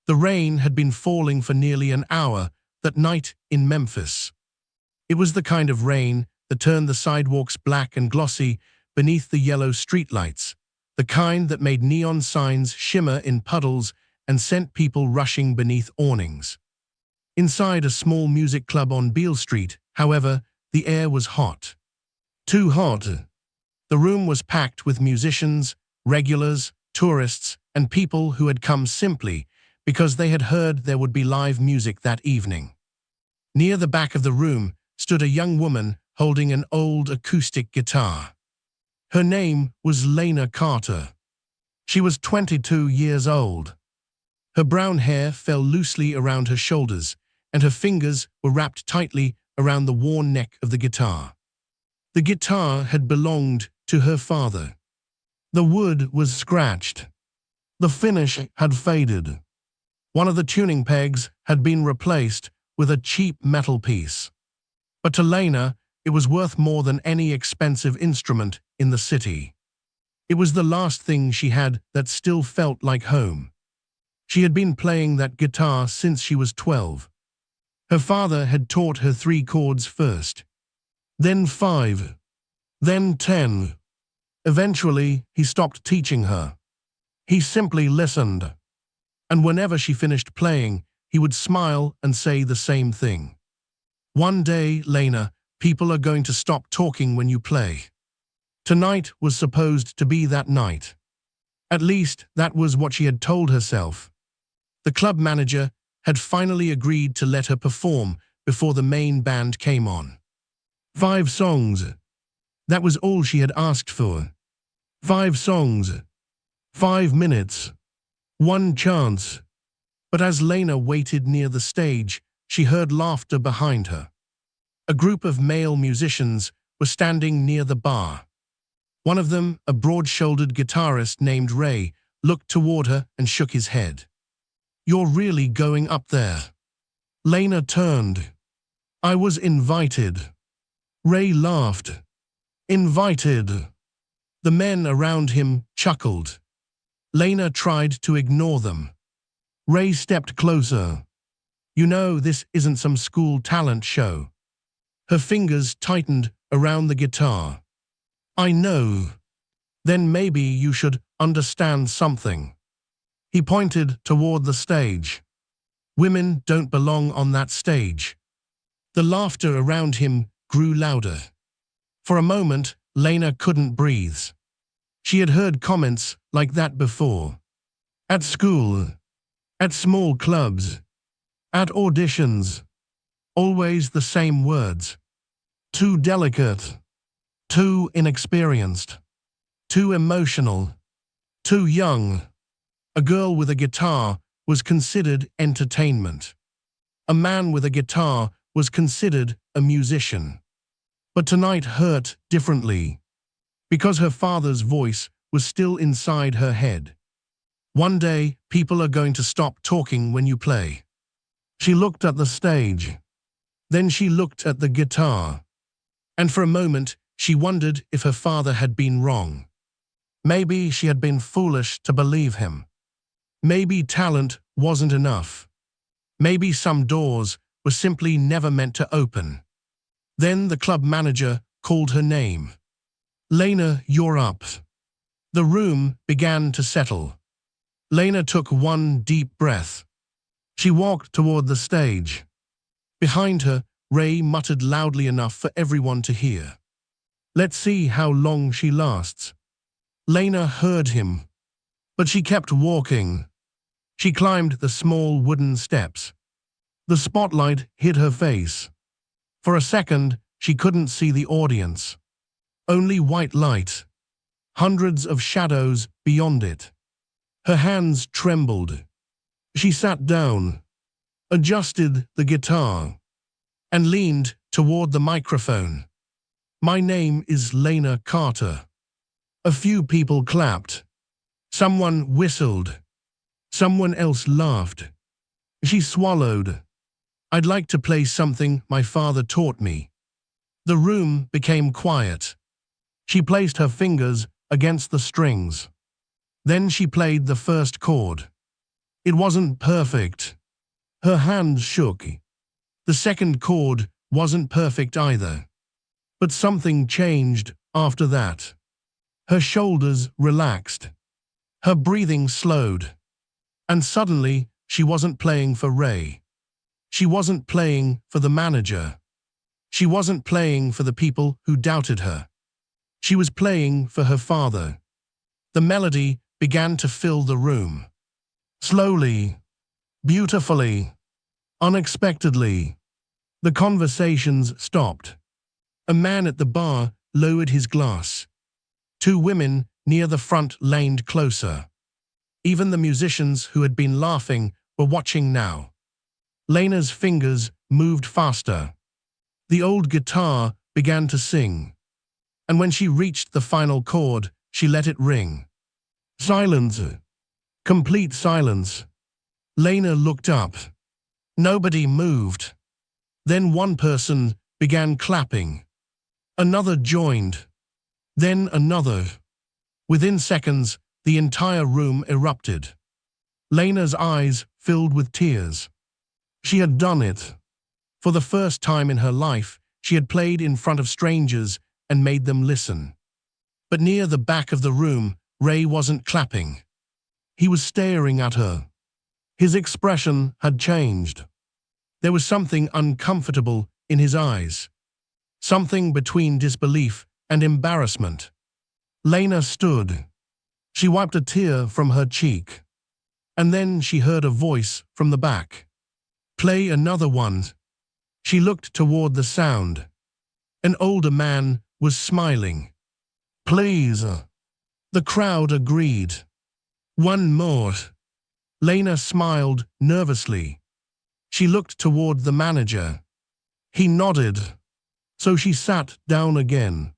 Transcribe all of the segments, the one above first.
The rain had been falling for nearly an hour that night in Memphis. It was the kind of rain that turned the sidewalks black and glossy beneath the yellow streetlights, the kind that made neon signs shimmer in puddles and sent people rushing beneath awnings. Inside a small music club on Beale Street, however, the air was hot. Too hot. The room was packed with musicians, regulars, tourists, and people who had come simply because they had heard there would be live music that evening. Near the back of the room stood a young woman holding an old acoustic guitar. Her name was Lena Carter. She was 22 years old. Her brown hair fell loosely around her shoulders, and her fingers were wrapped tightly around the worn neck of the guitar. The guitar had belonged to her father. The wood was scratched. The finish had faded. One of the tuning pegs had been replaced with a cheap metal piece. But to Lena, it was worth more than any expensive instrument in the city. It was the last thing she had that still felt like home. She had been playing that guitar since she was 12. Her father had taught her 3 chords first, then 5, then 10. Eventually, he stopped teaching her. He simply listened. And whenever she finished playing, he would smile and say the same thing. "One day, Lena, people are going to stop talking when you play." Tonight was supposed to be that night. At least, that was what she had told herself. The club manager had finally agreed to let her perform before the main band came on. 5 songs. That was all she had asked for. 5 songs. 5 minutes. 1 chance. But as Lena waited near the stage, she heard laughter behind her. A group of male musicians were standing near the bar. One of them, a broad-shouldered guitarist named Ray, looked toward her and shook his head. "You're really going up there?" Lena turned. "I was invited." Ray laughed. "Invited?" The men around him chuckled. Lena tried to ignore them. Ray stepped closer. "You know, this isn't some school talent show." Her fingers tightened around the guitar. "I know." "Then maybe you should understand something." He pointed toward the stage. "Women don't belong on that stage." The laughter around him grew louder. For a moment, Lena couldn't breathe. She had heard comments like that before. At school, at small clubs, at auditions. Always the same words. Too delicate, too inexperienced, too emotional, too young. A girl with a guitar was considered entertainment. A man with a guitar was considered a musician. But tonight hurt differently, because her father's voice was still inside her head. "One day, people are going to stop talking when you play." She looked at the stage. Then she looked at the guitar. And for a moment, she wondered if her father had been wrong. Maybe she had been foolish to believe him. Maybe talent wasn't enough. Maybe some doors were simply never meant to open. Then the club manager called her name. "Lena, you're up." The room began to settle. Lena took one deep breath. She walked toward the stage. Behind her, Ray muttered loudly enough for everyone to hear. "Let's see how long she lasts." Lena heard him, but she kept walking. She climbed the small wooden steps. The spotlight hid her face. For a second, she couldn't see the audience. Only white light. Hundreds of shadows beyond it. Her hands trembled. She sat down, adjusted the guitar, and leaned toward the microphone. "My name is Lena Carter." A few people clapped. Someone whistled. Someone else laughed. She swallowed. "I'd like to play something my father taught me." The room became quiet. She placed her fingers against the strings. Then she played the first chord. It wasn't perfect. Her hand shook. The second chord wasn't perfect either. But something changed after that. Her shoulders relaxed. Her breathing slowed. And suddenly, she wasn't playing for Ray. She wasn't playing for the manager. She wasn't playing for the people who doubted her. She was playing for her father. The melody began to fill the room. Slowly, beautifully, unexpectedly. The conversations stopped. A man at the bar lowered his glass. Two women near the front leaned closer. Even the musicians who had been laughing were watching now. Lena's fingers moved faster. The old guitar began to sing. And when she reached the final chord, she let it ring. Silence. Complete silence. Lena looked up. Nobody moved. Then one person began clapping. Another joined. Then another. Within seconds, the entire room erupted. Lena's eyes filled with tears. She had done it. For the first time in her life, she had played in front of strangers and made them listen. But near the back of the room, Ray wasn't clapping. He was staring at her. His expression had changed. There was something uncomfortable in his eyes. Something between disbelief and embarrassment. Lena stood. She wiped a tear from her cheek. And then she heard a voice from the back. Play another one. She looked toward the sound. An older man was smiling. Please. The crowd agreed. One more. Lena smiled nervously. She looked toward the manager. He nodded. So she sat down again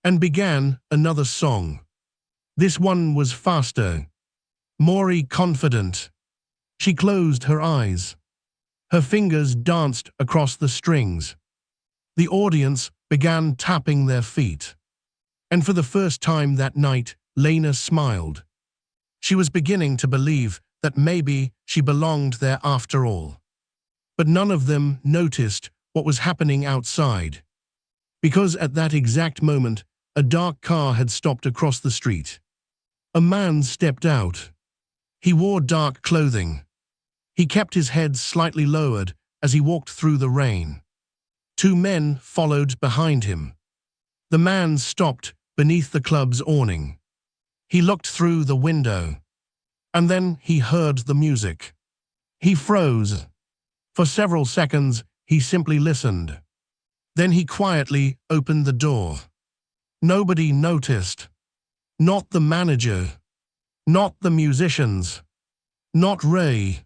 and began another song. This one was faster, more confident. She closed her eyes. Her fingers danced across the strings. The audience began tapping their feet. And for the first time that night, Lena smiled. She was beginning to believe that maybe she belonged there after all. But none of them noticed what was happening outside. Because at that exact moment, a dark car had stopped across the street. A man stepped out. He wore dark clothing. He kept his head slightly lowered as he walked through the rain. Two men followed behind him. The man stopped beneath the club's awning. He looked through the window. And then he heard the music. He froze. For several seconds, he simply listened. Then he quietly opened the door. Nobody noticed. Not the manager. Not the musicians. Not Ray.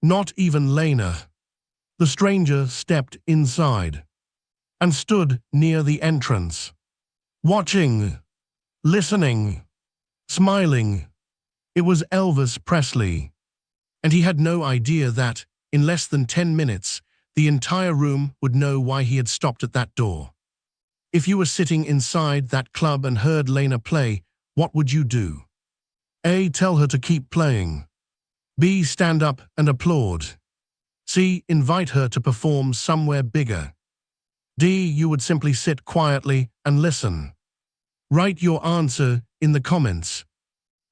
Not even Lena. The stranger stepped inside and stood near the entrance, watching, listening, smiling. It was Elvis Presley, and he had no idea that, in less than 10 minutes, the entire room would know why he had stopped at that door. If you were sitting inside that club and heard Lena play, what would you do? A. Tell her to keep playing. B. Stand up and applaud. C. Invite her to perform somewhere bigger. D. You would simply sit quietly and listen. Write your answer in the comments.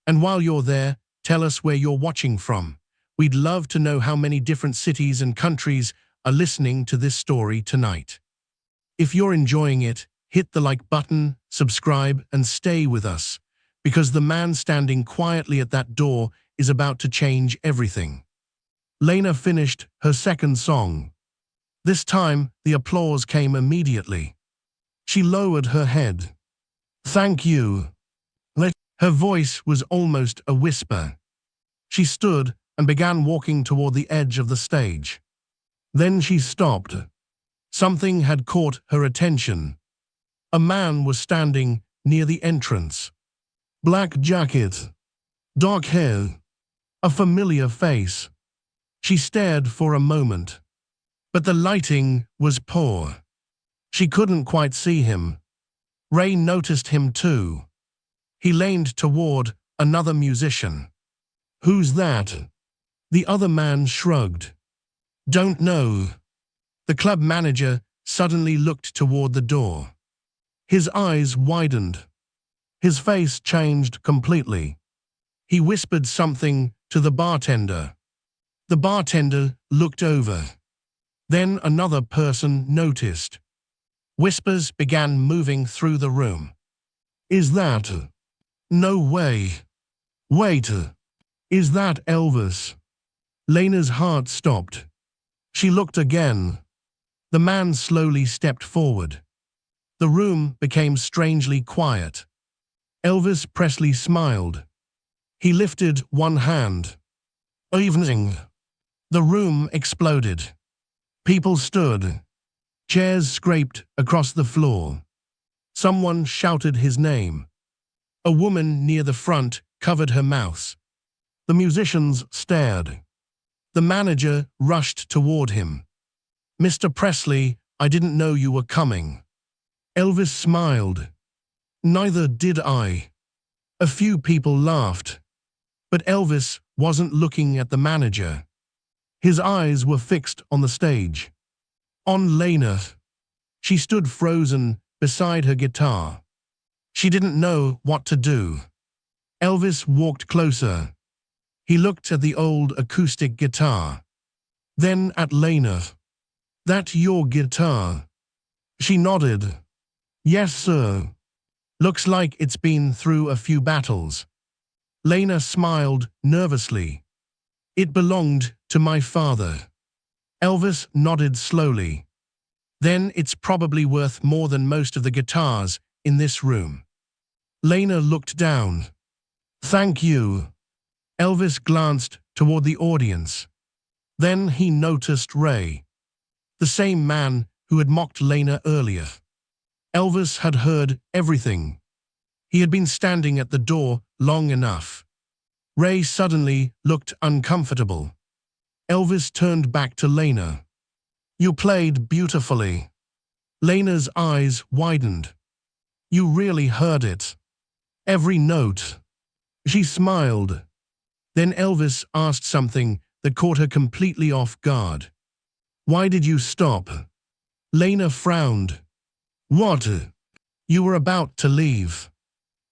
And while you're there, tell us where you're watching from. We'd love to know how many different cities and countries are listening to this story tonight. If you're enjoying it, hit the like button, subscribe, and stay with us, because the man standing quietly at that door is about to change everything. Lena finished her second song. This time, the applause came immediately. She lowered her head. Thank you. Her voice was almost a whisper. She stood and began walking toward the edge of the stage. Then she stopped. Something had caught her attention. A man was standing near the entrance. Black jacket, dark hair, a familiar face. She stared for a moment, but the lighting was poor. She couldn't quite see him. Ray noticed him too. He leaned toward another musician. Who's that? The other man shrugged. Don't know. The club manager suddenly looked toward the door. His eyes widened. His face changed completely. He whispered something to the bartender. The bartender looked over. Then another person noticed. Whispers began moving through the room. Is that? No way. Wait. Is that Elvis? Lena's heart stopped. She looked again. The man slowly stepped forward. The room became strangely quiet. Elvis Presley smiled. He lifted one hand. Evening. The room exploded. People stood. Chairs scraped across the floor. Someone shouted his name. A woman near the front covered her mouth. The musicians stared. The manager rushed toward him. Mr. Presley, I didn't know you were coming. Elvis smiled. Neither did I. A few people laughed. But Elvis wasn't looking at the manager. His eyes were fixed on the stage. On Lena. She stood frozen beside her guitar. She didn't know what to do. Elvis walked closer. He looked at the old acoustic guitar. Then at Lena. That your guitar? She nodded. Yes, sir. Looks like it's been through a few battles. Lena smiled nervously. It belonged to my father. Elvis nodded slowly. Then it's probably worth more than most of the guitars in this room. Lena looked down. Thank you. Elvis glanced toward the audience. Then he noticed Ray, the same man who had mocked Lena earlier. Elvis had heard everything. He had been standing at the door long enough. Ray suddenly looked uncomfortable. Elvis turned back to Lena. You played beautifully. Lena's eyes widened. You really heard it. Every note. She smiled. Then Elvis asked something that caught her completely off guard. Why did you stop? Lena frowned. What? You were about to leave.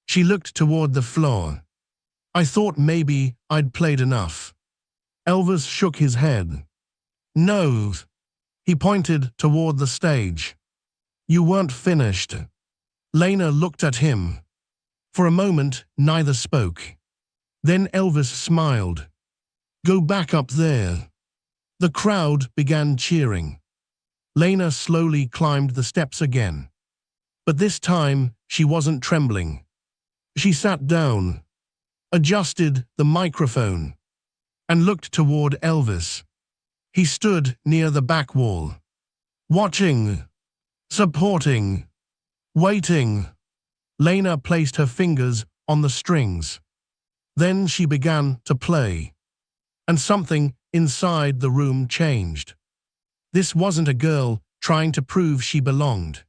She looked toward the floor. I thought maybe I'd played enough. Elvis shook his head. No. He pointed toward the stage. You weren't finished. Lena looked at him. For a moment, neither spoke. Then Elvis smiled. Go back up there. The crowd began cheering. Lena slowly climbed the steps again. But this time, she wasn't trembling. She sat down, adjusted the microphone, and looked toward Elvis. He stood near the back wall, watching, supporting, waiting. Lena placed her fingers on the strings. Then she began to play. And something inside the room changed. This wasn't a girl trying to prove she belonged.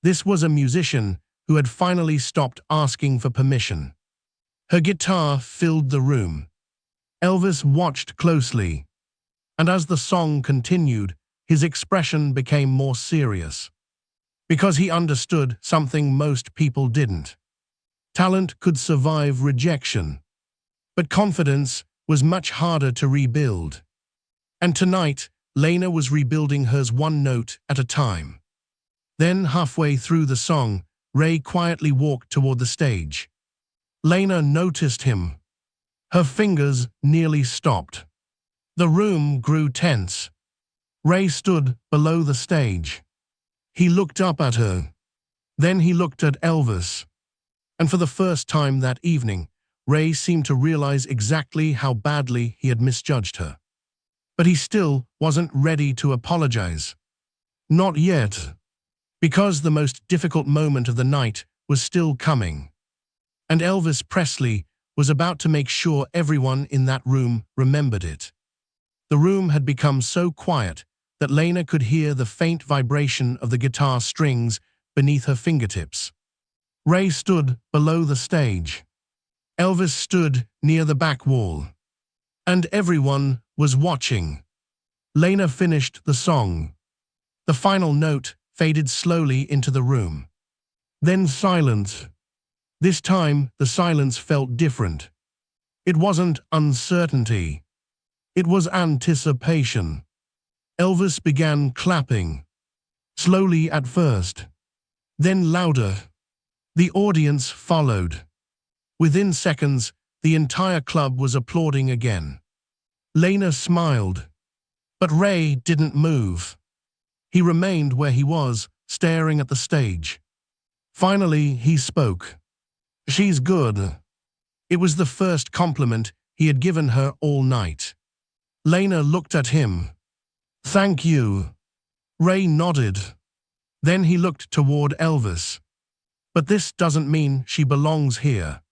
This was a musician who had finally stopped asking for permission. Her guitar filled the room. Elvis watched closely. And as the song continued, his expression became more serious. Because he understood something most people didn't. Talent could survive rejection. But confidence was much harder to rebuild. And tonight, Lena was rebuilding hers one note at a time. Then, halfway through the song, Ray quietly walked toward the stage. Lena noticed him. Her fingers nearly stopped. The room grew tense. Ray stood below the stage. He looked up at her. Then he looked at Elvis. And for the first time that evening, Ray seemed to realize exactly how badly he had misjudged her. But he still wasn't ready to apologize. Not yet. Because the most difficult moment of the night was still coming. And Elvis Presley was about to make sure everyone in that room remembered it. The room had become so quiet that Lena could hear the faint vibration of the guitar strings beneath her fingertips. Ray stood below the stage. Elvis stood near the back wall. And everyone was watching. Lena finished the song. The final note faded slowly into the room. Then silence. This time, the silence felt different. It wasn't uncertainty. It was anticipation. Elvis began clapping. Slowly at first. Then louder. The audience followed. Within seconds, the entire club was applauding again. Lena smiled. But Ray didn't move. He remained where he was, staring at the stage. Finally, he spoke. "She's good." It was the first compliment he had given her all night. Lena looked at him. "Thank you." Ray nodded. Then he looked toward Elvis. "But this doesn't mean she belongs here."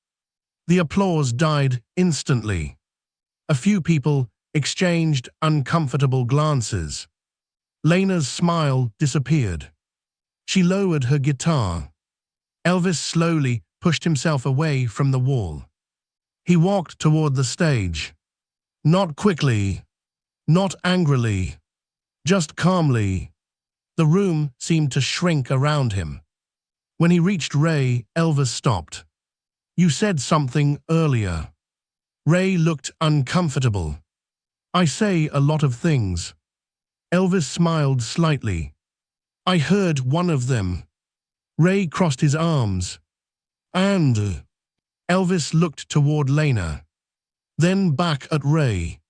The applause died instantly. A few people exchanged uncomfortable glances. Lena's smile disappeared. She lowered her guitar. Elvis slowly pushed himself away from the wall. He walked toward the stage. Not quickly, not angrily, just calmly. The room seemed to shrink around him. When he reached Ray, Elvis stopped. "You said something earlier." Ray looked uncomfortable. "I say a lot of things." Elvis smiled slightly. "I heard one of them." Ray crossed his arms. "And?" Elvis looked toward Lena. Then back at Ray.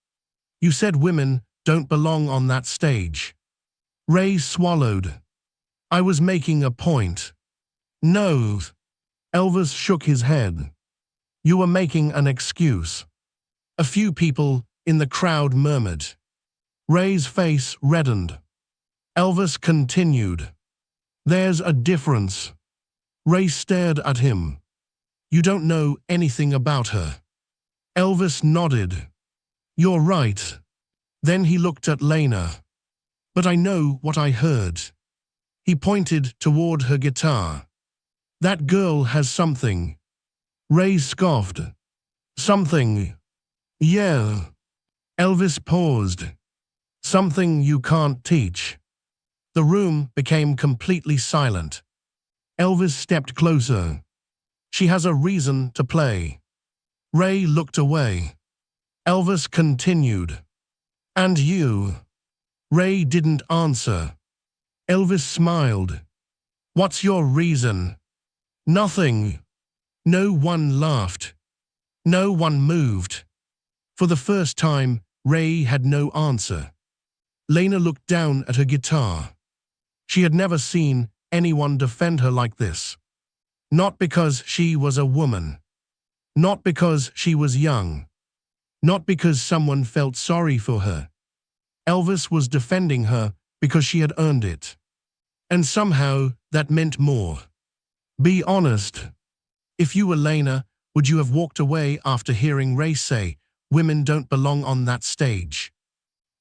"You said women don't belong on that stage." Ray swallowed. "I was making a point." "No." Elvis shook his head. "You were making an excuse." A few people in the crowd murmured. Ray's face reddened. Elvis continued. "There's a difference." Ray stared at him. "You don't know anything about her." Elvis nodded. "You're right." Then he looked at Lena. "But I know what I heard." He pointed toward her guitar. "That girl has something." Ray scoffed. "Something?" "Yeah." Elvis paused. "Something you can't teach." The room became completely silent. Elvis stepped closer. "She has a reason to play." Ray looked away. Elvis continued. "And you?" Ray didn't answer. Elvis smiled. "What's your reason?" "Nothing." No one laughed. No one moved. For the first time, Ray had no answer. Lena looked down at her guitar. She had never seen anyone defend her like this. Not because she was a woman. Not because she was young. Not because someone felt sorry for her. Elvis was defending her because she had earned it. And somehow that meant more. Be honest. If you were Lena, would you have walked away after hearing Ray say, "Women don't belong on that stage"?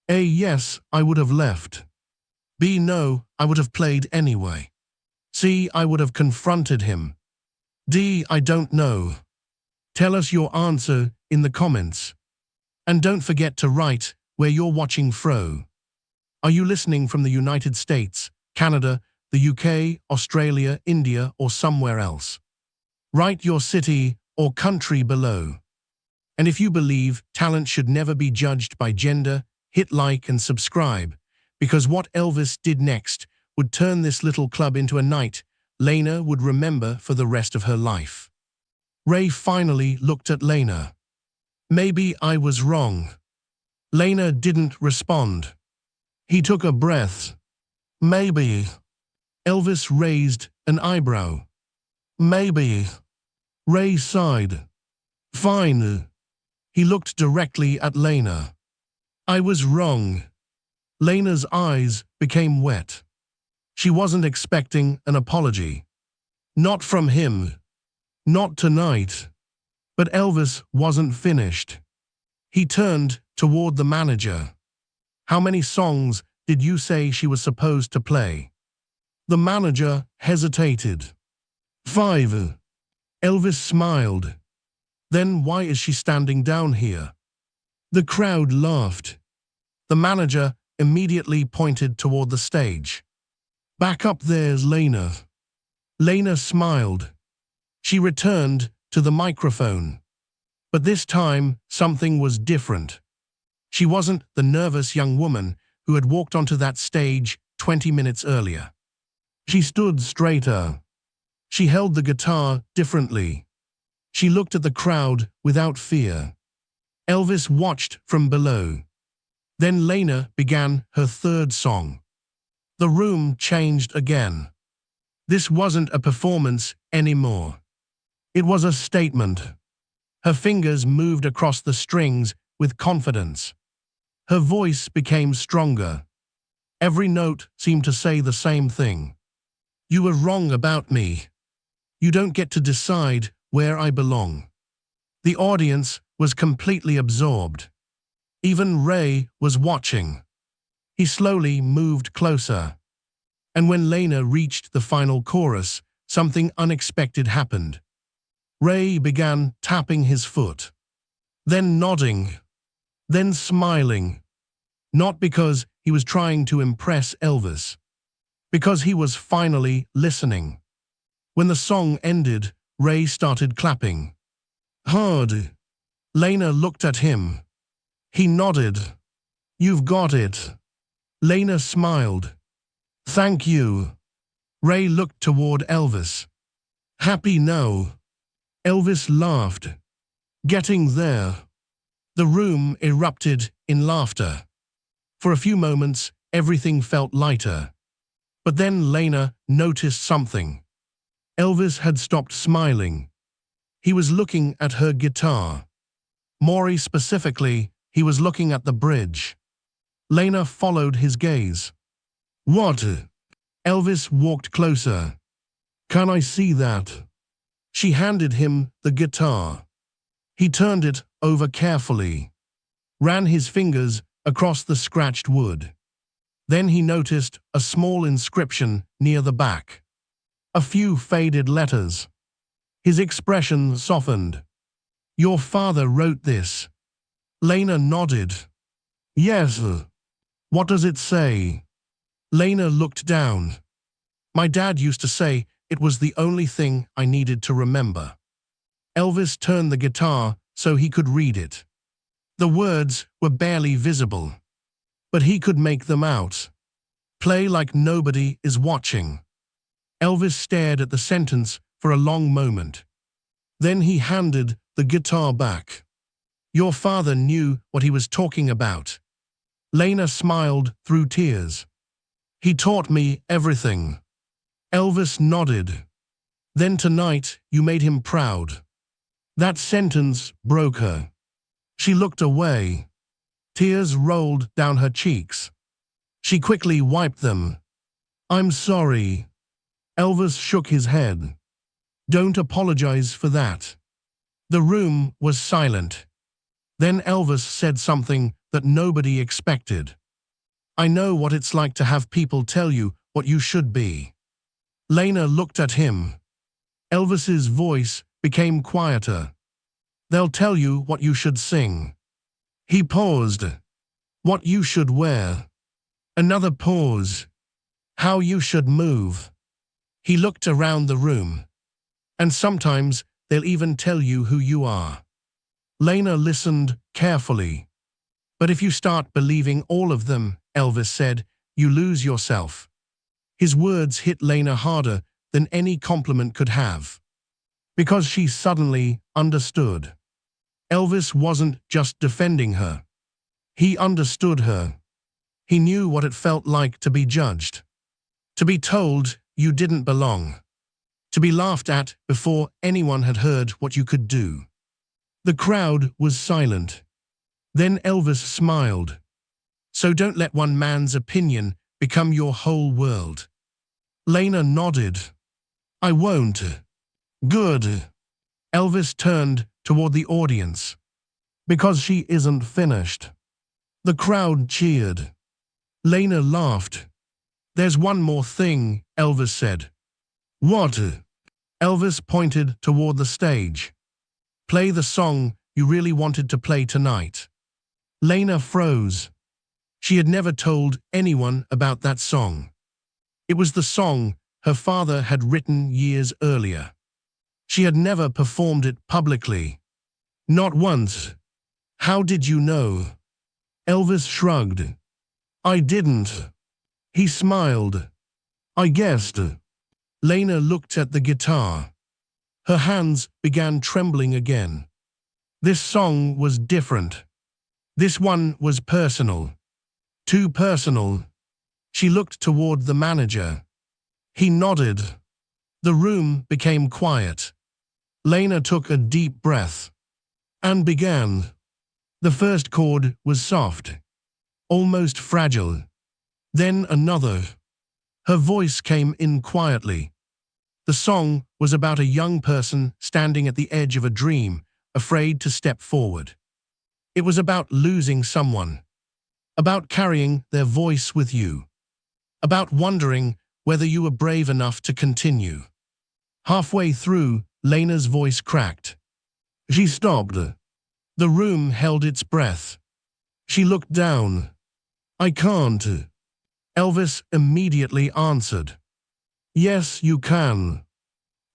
A, yes, I would have left. B, no, I would have played anyway. C, I would have confronted him. D, I don't know. Tell us your answer in the comments. And don't forget to write where you're watching from. Are you listening from the United States, Canada, the UK, Australia, India, or somewhere else? Write your city or country below. And if you believe talent should never be judged by gender, hit like and subscribe, because what Elvis did next would turn this little club into a night Lena would remember for the rest of her life. Ray finally looked at Lena. "Maybe I was wrong." Lena didn't respond. He took a breath. "Maybe." Elvis raised an eyebrow. "Maybe." Ray sighed. "Fine." He looked directly at Lena. "I was wrong." Lena's eyes became wet. She wasn't expecting an apology. Not from him. Not tonight. But Elvis wasn't finished. He turned toward the manager. "How many songs did you say she was supposed to play?" The manager hesitated. 5. Elvis smiled. "Then why is she standing down here?" The crowd laughed. The manager immediately pointed toward the stage. Back up there's Lena. Lena smiled. She returned to the microphone. But this time, something was different. She wasn't the nervous young woman who had walked onto that stage 20 minutes earlier. She stood straighter. She held the guitar differently. She looked at the crowd without fear. Elvis watched from below. Then Lena began her third song. The room changed again. This wasn't a performance anymore. It was a statement. Her fingers moved across the strings with confidence. Her voice became stronger. Every note seemed to say the same thing. You were wrong about me. You don't get to decide where I belong. The audience was completely absorbed. Even Ray was watching. He slowly moved closer. And when Lena reached the final chorus, something unexpected happened. Ray began tapping his foot, then nodding, then smiling. Not because he was trying to impress Elvis, because he was finally listening. When the song ended, Ray started clapping. Hard. Lena looked at him. He nodded. You've got it. Lena smiled. Thank you. Ray looked toward Elvis. Happy now? Elvis laughed. Getting there. The room erupted in laughter. For a few moments, everything felt lighter. But then Lena noticed something. Elvis had stopped smiling. He was looking at her guitar. More specifically, he was looking at the bridge. Lena followed his gaze. What? Elvis walked closer. Can I see that? She handed him the guitar. He turned it over carefully, ran his fingers across the scratched wood. Then he noticed a small inscription near the back. A few faded letters. His expression softened. Your father wrote this. Lena nodded. Yes. What does it say? Lena looked down. My dad used to say it was the only thing I needed to remember. Elvis turned the guitar so he could read it. The words were barely visible, but he could make them out. Play like nobody is watching. Elvis stared at the sentence for a long moment. Then he handed the guitar back. Your father knew what he was talking about. Lena smiled through tears. He taught me everything. Elvis nodded. Then tonight you made him proud. That sentence broke her. She looked away. Tears rolled down her cheeks. She quickly wiped them. I'm sorry. Elvis shook his head. Don't apologize for that. The room was silent. Then Elvis said something that nobody expected. I know what it's like to have people tell you what you should be. Lena looked at him. Elvis's voice became quieter. They'll tell you what you should sing. He paused. What you should wear. Another pause. How you should move. He looked around the room. And sometimes they'll even tell you who you are. Lena listened carefully. But if you start believing all of them, Elvis said, you lose yourself. His words hit Lena harder than any compliment could have. Because she suddenly understood. Elvis wasn't just defending her. He understood her. He knew what it felt like to be judged. To be told you didn't belong. To be laughed at before anyone had heard what you could do. The crowd was silent. Then Elvis smiled. So don't let one man's opinion become your whole world. Lena nodded. I won't. Good. Elvis turned toward the audience. Because she isn't finished. The crowd cheered. Lena laughed. There's one more thing, Elvis said. What? Elvis pointed toward the stage. Play the song you really wanted to play tonight. Lena froze. She had never told anyone about that song. It was the song her father had written years earlier. She had never performed it publicly. Not once. How did you know? Elvis shrugged. I didn't. He smiled. I guessed. Lena looked at the guitar. Her hands began trembling again. This song was different. This one was personal. Too personal. She looked toward the manager. He nodded. The room became quiet. Lena took a deep breath and began. The first chord was soft, almost fragile. Then another. Her voice came in quietly. The song was about a young person standing at the edge of a dream, afraid to step forward. It was about losing someone, about carrying their voice with you, about wondering whether you were brave enough to continue. Halfway through, Lena's voice cracked. She stopped. The room held its breath. She looked down. I can't. Elvis immediately answered. Yes, you can.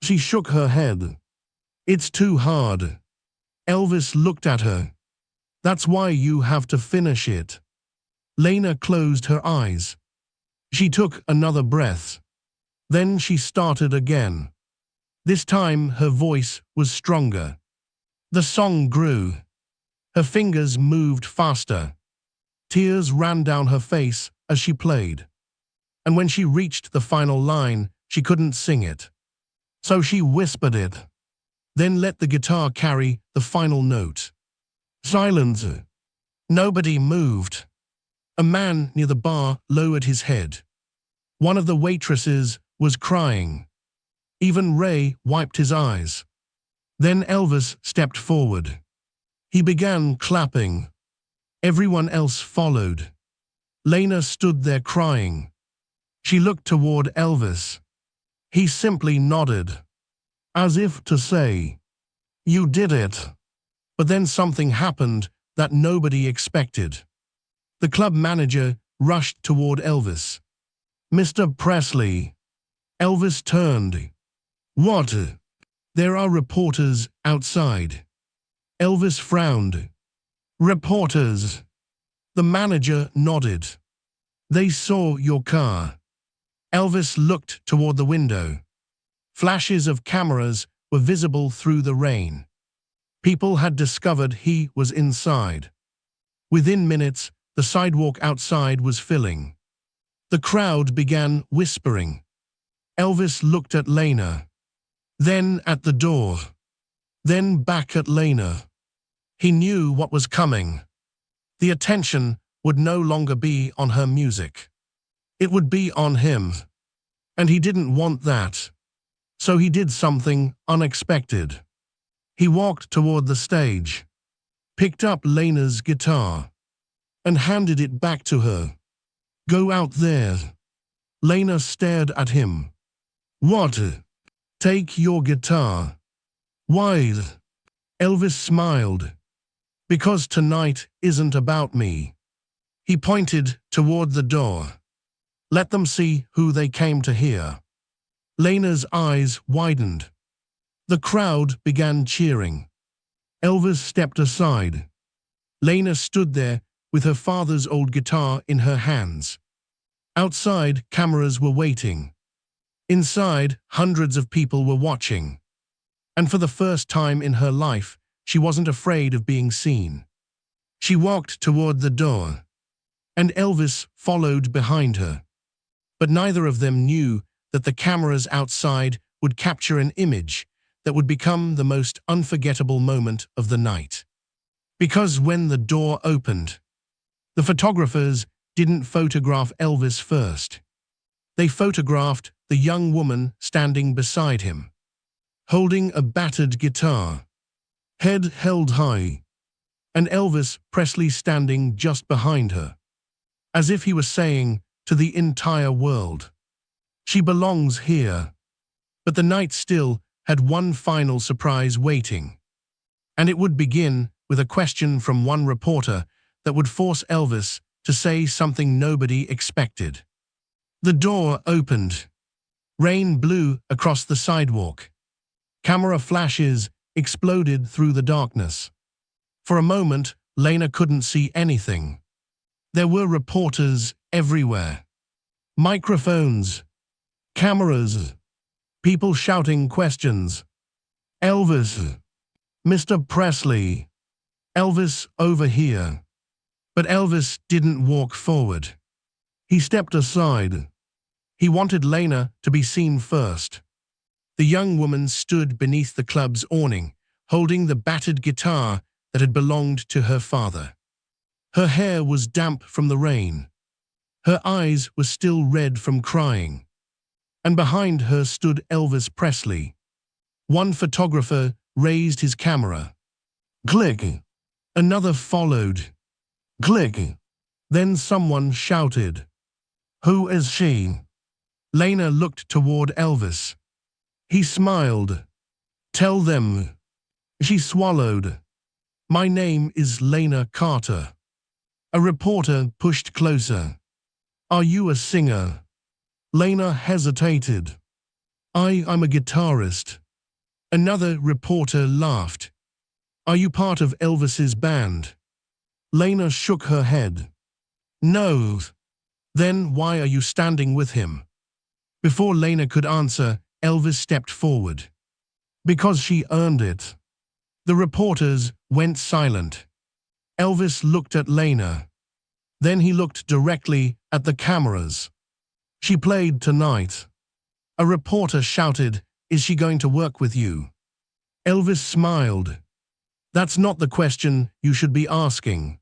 She shook her head. It's too hard. Elvis looked at her. That's why you have to finish it. Lena closed her eyes. She took another breath. Then she started again. This time her voice was stronger. The song grew. Her fingers moved faster. Tears ran down her face as she played. And when she reached the final line, she couldn't sing it. So she whispered it. Then let the guitar carry the final note. Silence. Nobody moved. A man near the bar lowered his head. One of the waitresses was crying. Even Ray wiped his eyes. Then Elvis stepped forward. He began clapping. Everyone else followed. Lena stood there crying. She looked toward Elvis. He simply nodded, as if to say, "You did it." But then something happened that nobody expected. The club manager rushed toward Elvis. "Mr. Presley." Elvis turned. "What?" "There are reporters outside." Elvis frowned. "Reporters?" The manager nodded. "They saw your car." Elvis looked toward the window. Flashes of cameras were visible through the rain. People had discovered he was inside. Within minutes, the sidewalk outside was filling. The crowd began whispering. Elvis looked at Lena, then at the door, then back at Lena. He knew what was coming. The attention would no longer be on her music. It would be on him. And he didn't want that. So he did something unexpected. He walked toward the stage, picked up Lena's guitar, and handed it back to her. "Go out there." Lena stared at him. "What?" "Take your guitar." "Why?" Elvis smiled. "Because tonight isn't about me." He pointed toward the door. "Let them see who they came to hear." Lena's eyes widened. The crowd began cheering. Elvis stepped aside. Lena stood there with her father's old guitar in her hands. Outside, cameras were waiting. Inside, hundreds of people were watching. And for the first time in her life, she wasn't afraid of being seen. She walked toward the door, and Elvis followed behind her. But neither of them knew that the cameras outside would capture an image that would become the most unforgettable moment of the night. Because when the door opened, the photographers didn't photograph Elvis first. They photographed the young woman standing beside him, holding a battered guitar, head held high, and Elvis Presley standing just behind her, as if he was saying to the entire world, "She belongs here." But the night still had one final surprise waiting. And it would begin with a question from one reporter that would force Elvis to say something nobody expected. The door opened. Rain blew across the sidewalk. Camera flashes exploded through the darkness. For a moment, Lena couldn't see anything. There were reporters everywhere. Microphones. Cameras. People shouting questions. Elvis. Mr. Presley. Elvis over here. But Elvis didn't walk forward. He stepped aside. He wanted Lena to be seen first. The young woman stood beneath the club's awning, holding the battered guitar that had belonged to her father. Her hair was damp from the rain. Her eyes were still red from crying. And behind her stood Elvis Presley. One photographer raised his camera. Click. Another followed. Click. Then someone shouted, "Who is she?" Lena looked toward Elvis. He smiled. "Tell them." She swallowed. "My name is Lena Carter." A reporter pushed closer. "Are you a singer?" Lena hesitated. I'm a guitarist." Another reporter laughed. "Are you part of Elvis's band?" Lena shook her head. "No." "Then why are you standing with him?" Before Lena could answer, Elvis stepped forward. "Because she earned it." The reporters went silent. Elvis looked at Lena. Then he looked directly at the cameras. "She played tonight." A reporter shouted, "Is she going to work with you?" Elvis smiled. "That's not the question you should be asking."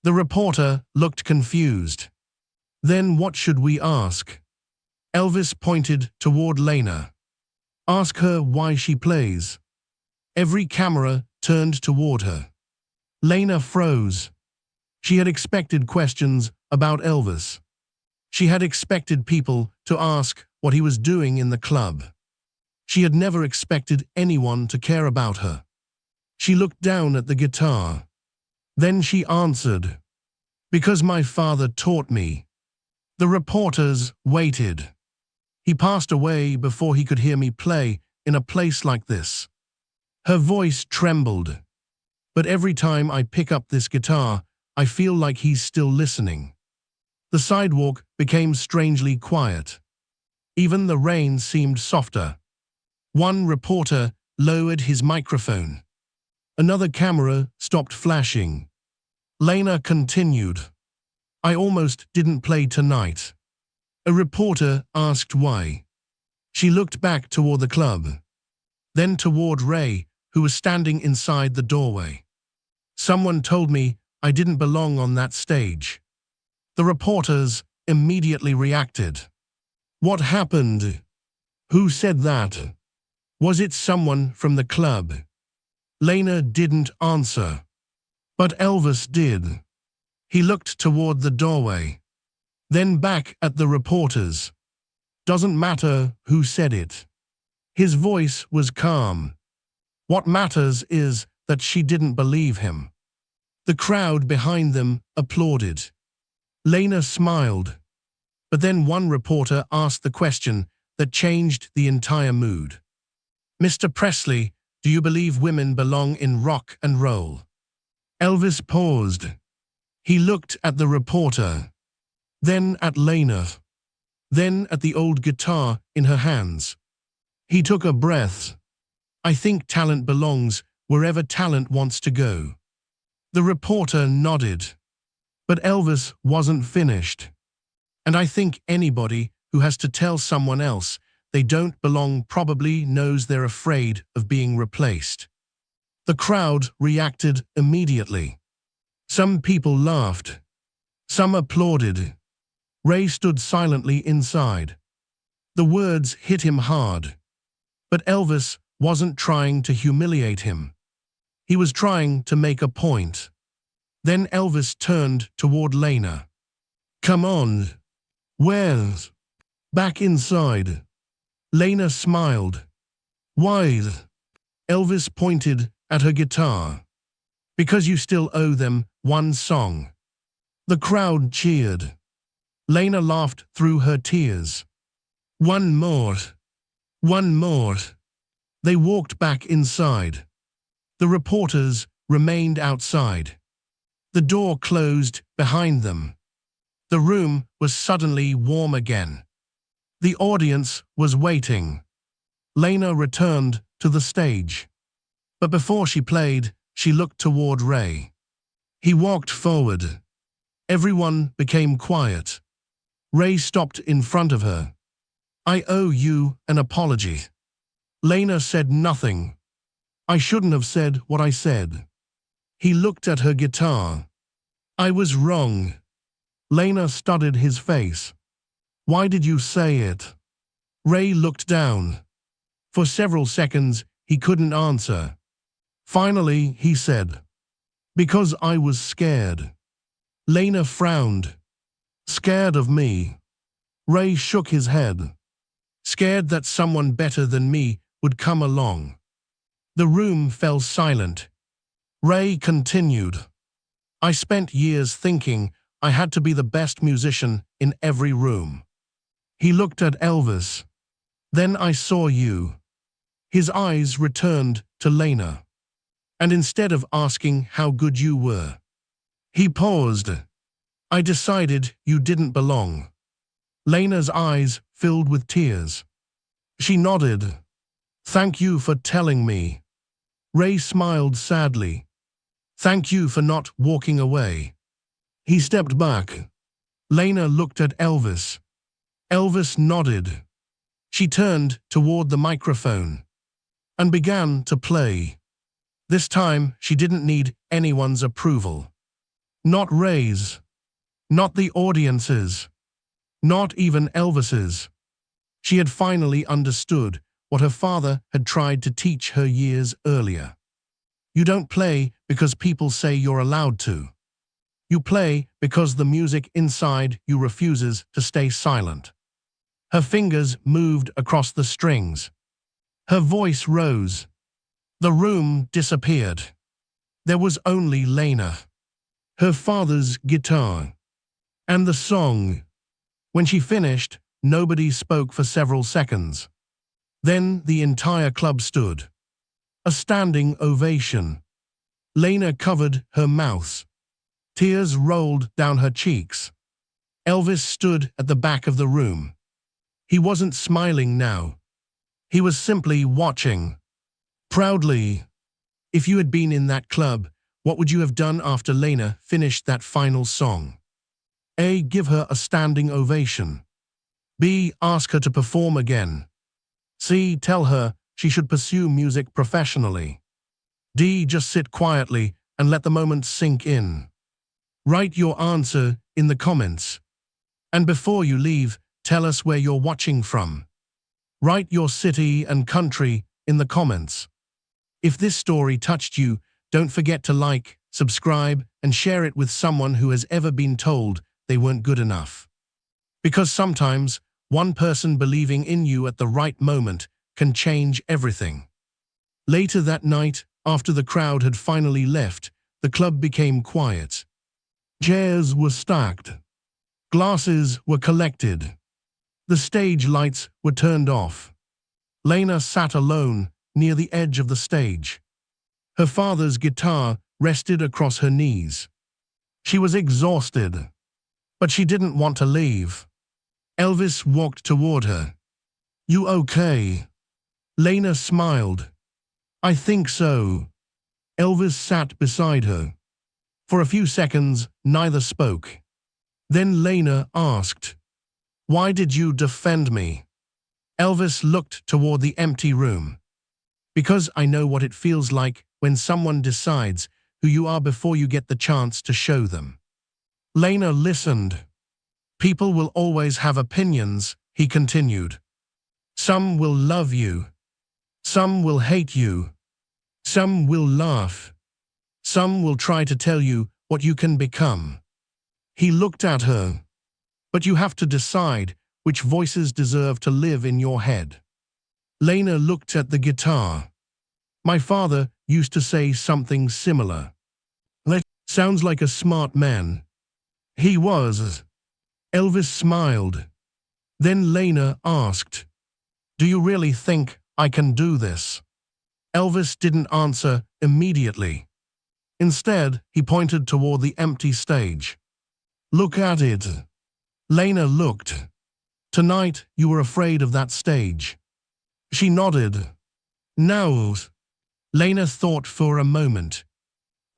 The reporter looked confused. "Then what should we ask?" Elvis pointed toward Lena. "Ask her why she plays." Every camera turned toward her. Lena froze. She had expected questions about Elvis. She had expected people to ask what he was doing in the club. She had never expected anyone to care about her. She looked down at the guitar. Then she answered, "Because my father taught me." The reporters waited. "He passed away before he could hear me play in a place like this." Her voice trembled. "But every time I pick up this guitar, I feel like he's still listening." The sidewalk became strangely quiet. Even the rain seemed softer. One reporter lowered his microphone. Another camera stopped flashing. Lena continued, "I almost didn't play tonight." A reporter asked why. She looked back toward the club. Then toward Ray, who was standing inside the doorway. "Someone told me I didn't belong on that stage." The reporters immediately reacted. "What happened? Who said that? Was it someone from the club?" Lena didn't answer. But Elvis did. He looked toward the doorway. Then back at the reporters. "Doesn't matter who said it." His voice was calm. "What matters is that she didn't believe him." The crowd behind them applauded. Lena smiled. But then one reporter asked the question that changed the entire mood. "Mr. Presley, do you believe women belong in rock and roll?" Elvis paused. He looked at the reporter, then at Lena, then at the old guitar in her hands. He took a breath. "I think talent belongs wherever talent wants to go." The reporter nodded. But Elvis wasn't finished. "And I think anybody who has to tell someone else they don't belong probably knows they're afraid of being replaced." The crowd reacted immediately. Some people laughed. Some applauded. Ray stood silently inside. The words hit him hard. But Elvis wasn't trying to humiliate him. He was trying to make a point. Then Elvis turned toward Lena. "Come on." "Where?" "Back inside." Lena smiled. "Why?" Elvis pointed at her guitar. Because you still owe them one song. The crowd cheered. Lena laughed through her tears. One more. One more. They walked back inside. The reporters remained outside. The door closed behind them. The room was suddenly warm again. The audience was waiting. Lena returned to the stage. But before she played, she looked toward Ray. He walked forward. Everyone became quiet. Ray stopped in front of her. I owe you an apology. Lena said nothing. I shouldn't have said what I said. He looked at her guitar. I was wrong. Lena studied his face. Why did you say it? Ray looked down. For several seconds, he couldn't answer. Finally, he said, because I was scared. Lena frowned. Scared of me? Ray shook his head. Scared that someone better than me would come along. The room fell silent. Ray continued. I spent years thinking I had to be the best musician in every room. He looked at Elvis. Then I saw you. His eyes returned to Lena. And instead of asking how good you were, he paused. I decided you didn't belong. Lena's eyes filled with tears. She nodded. Thank you for telling me. Ray smiled sadly. Thank you for not walking away. He stepped back. Lena looked at Elvis. Elvis nodded. She turned toward the microphone and began to play. This time, she didn't need anyone's approval. Not Ray's. Not the audience's. Not even Elvis's. She had finally understood what her father had tried to teach her years earlier. You don't play because people say you're allowed to. You play because the music inside you refuses to stay silent. Her fingers moved across the strings. Her voice rose. The room disappeared. There was only Lena, her father's guitar, and the song. When she finished, nobody spoke for several seconds. Then the entire club stood. A standing ovation. Lena covered her mouth. Tears rolled down her cheeks. Elvis stood at the back of the room. He wasn't smiling now. He was simply watching. Proudly. If you had been in that club, what would you have done after Lena finished that final song? A. Give her a standing ovation. B. Ask her to perform again. C. Tell her she should pursue music professionally. D. Just sit quietly and let the moment sink in. Write your answer in the comments. And before you leave, tell us where you're watching from. Write your city and country in the comments. If this story touched you, don't forget to like, subscribe, and share it with someone who has ever been told they weren't good enough. Because sometimes, one person believing in you at the right moment can change everything. Later that night, after the crowd had finally left, the club became quiet. Chairs were stacked. Glasses were collected. The stage lights were turned off. Lena sat alone near the edge of the stage. Her father's guitar rested across her knees. She was exhausted, but she didn't want to leave. Elvis walked toward her. You okay? Lena smiled. I think so. Elvis sat beside her. For a few seconds, neither spoke. Then Lena asked, why did you defend me? Elvis looked toward the empty room. Because I know what it feels like when someone decides who you are before you get the chance to show them. Lena listened. People will always have opinions, he continued. Some will love you. Some will hate you. Some will laugh. Some will try to tell you what you can become. He looked at her. But you have to decide which voices deserve to live in your head. Lena looked at the guitar. My father used to say something similar. Sounds like a smart man. He was. Elvis smiled. Then Lena asked, "Do you really think I can do this?" Elvis didn't answer immediately. Instead, he pointed toward the empty stage. "Look at it." Lena looked. "Tonight, you were afraid of that stage." She nodded. "No." Lena thought for a moment.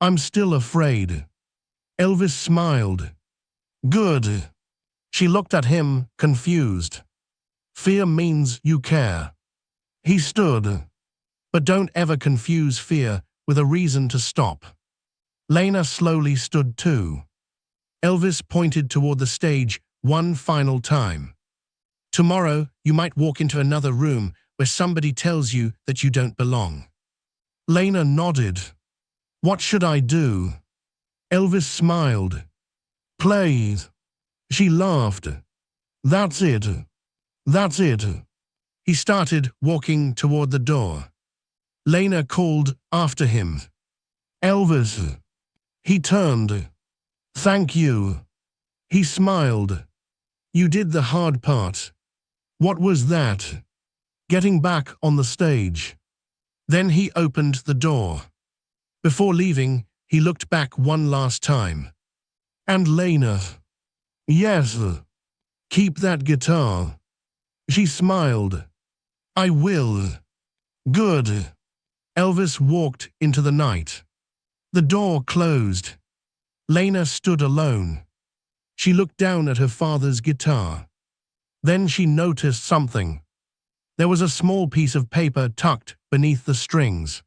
"I'm still afraid." Elvis smiled. "Good." She looked at him, confused. "Fear means you care." He stood. "But don't ever confuse fear with a reason to stop." Lena slowly stood too. Elvis pointed toward the stage one final time. "Tomorrow, you might walk into another room where somebody tells you that you don't belong." Lena nodded. "What should I do?" Elvis smiled. "Play." She laughed. "That's it. That's it." He started walking toward the door. Lena called after him. "Elvis." He turned. "Thank you." He smiled. "You did the hard part." "What was that?" "Getting back on the stage." Then he opened the door. Before leaving, he looked back one last time. "And Lena." "Yes. Keep that guitar." She smiled. "I will." "Good." Elvis walked into the night. The door closed. Lena stood alone. She looked down at her father's guitar. Then she noticed something. There was a small piece of paper tucked beneath the strings.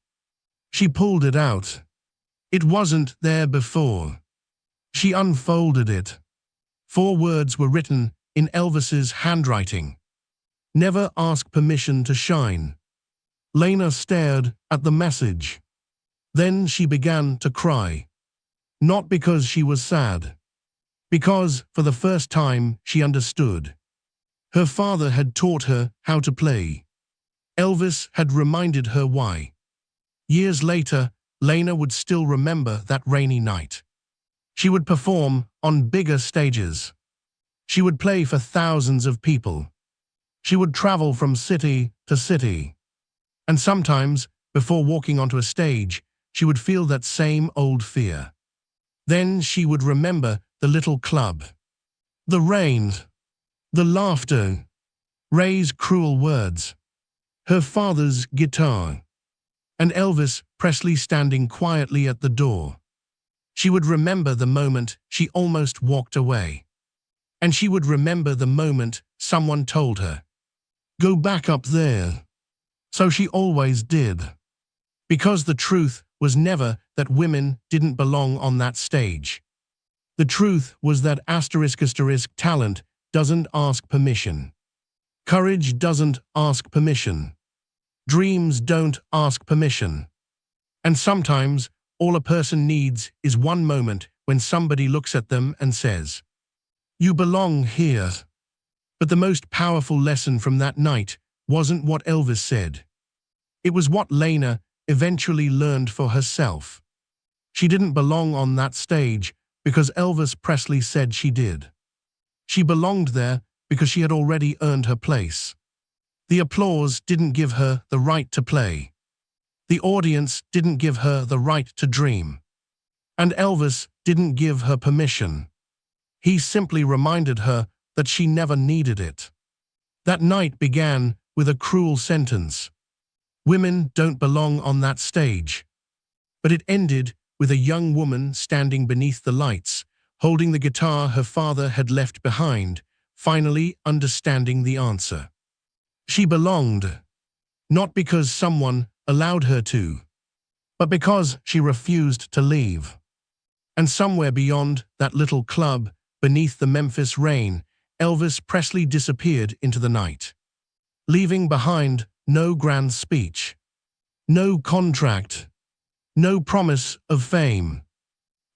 She pulled it out. It wasn't there before. She unfolded it. 4 words were written in Elvis's handwriting. "Never ask permission to shine." Lena stared at the message. Then she began to cry. Not because she was sad. Because, for the first time, she understood. Her father had taught her how to play. Elvis had reminded her why. Years later, Lena would still remember that rainy night. She would perform on bigger stages. She would play for thousands of people. She would travel from city to city. And sometimes, before walking onto a stage, she would feel that same old fear. Then she would remember the little club, the rain, the laughter, Ray's cruel words, her father's guitar, and Elvis Presley standing quietly at the door. She would remember the moment she almost walked away. And she would remember the moment someone told her, "Go back up there." So she always did. Because the truth was never that women didn't belong on that stage. The truth was that *** talent doesn't ask permission. Courage doesn't ask permission. Dreams don't ask permission. And sometimes, all a person needs is one moment when somebody looks at them and says, "You belong here." But the most powerful lesson from that night wasn't what Elvis said. It was what Lena eventually learned for herself. She didn't belong on that stage because Elvis Presley said she did. She belonged there because she had already earned her place. The applause didn't give her the right to play. The audience didn't give her the right to dream. And Elvis didn't give her permission. He simply reminded her that she never needed it. That night began with a cruel sentence. Women don't belong on that stage. But it ended with a young woman standing beneath the lights, holding the guitar her father had left behind, finally understanding the answer. She belonged, not because someone allowed her to, but because she refused to leave. And somewhere beyond that little club, beneath the Memphis rain, Elvis Presley disappeared into the night, leaving behind no grand speech, no contract, no promise of fame,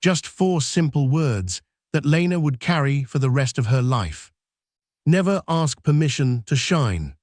just 4 simple words that Lena would carry for the rest of her life. Never ask permission to shine.